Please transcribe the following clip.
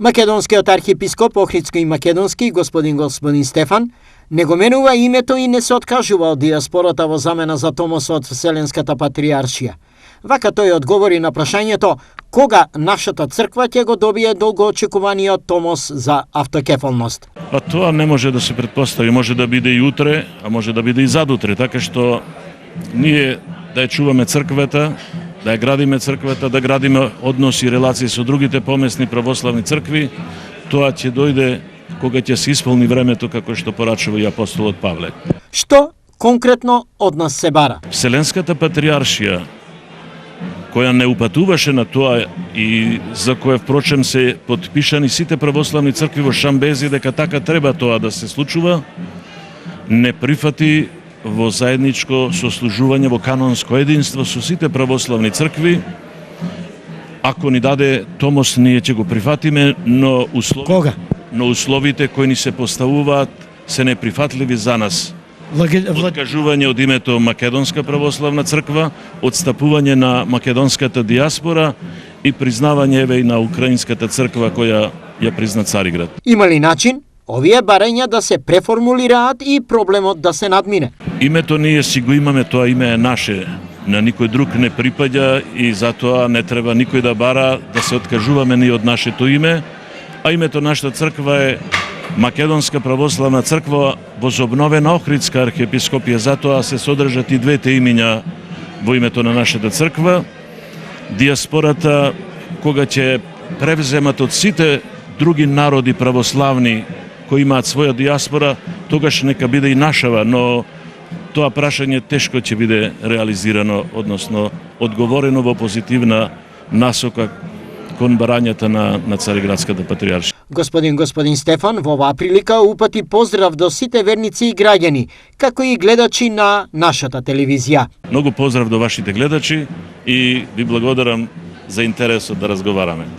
Македонскиот архиепископ Охридски и Македонски, господин Стефан, не го менува името и не се откажува од диаспората во замена за Томос од Вселенската патриаршија. Вака тој одговори на прашањето кога нашата црква ќе го добие долгоочекуваниот Томос за автокефалност. Па тоа не може да се претпостави, може да биде и утре, а може да биде и задутре, така што ние да ја чуваме црквата, да ја градиме црквата, да градиме односи и релации со другите помесни православни цркви, тоа ќе дојде кога ќе се исполни времето како што порачува и апостолот Павле. Што конкретно од нас се бара? Вселенската патриаршија, која не упатуваше на тоа и за која впрочем се подпишани сите православни цркви во Шамбези дека така треба тоа да се случува, не прифати во заедничко сослужување, во канонско единство со сите православни цркви. Ако ни даде Томос, ние ќе го прифатиме, но условите кои ни се поставуваат се неприфатливи за нас. Откажување од името Македонска православна црква, отстапување на македонската диаспора и признавање еве и на украинската црква која ја призна Цариград. Има ли начин овие барања да се преформулираат и проблемот да се надмине? Името ние си го имаме, тоа име е наше, на никој друг не припаѓа и затоа не треба никој да бара да се откажуваме ни од нашето име, а името нашата црква е Македонска православна црква возобновена Охридска архиепископија, затоа се содржат и двете имиња во името на нашата црква. Диаспората, кога ќе превземат од сите други народи православни кои имаат своја диаспора, тогаш нека биде и нашава, но тоа прашање тешко ќе биде реализирано, односно одговорено во позитивна насока кон барањата на Цариградската патриаршија. Господин Стефан во оваа прилика упати поздрав до сите верници и граѓани, како и гледачи на нашата телевизија. Многу поздрав до вашите гледачи и ви благодарам за интересот да разговараме.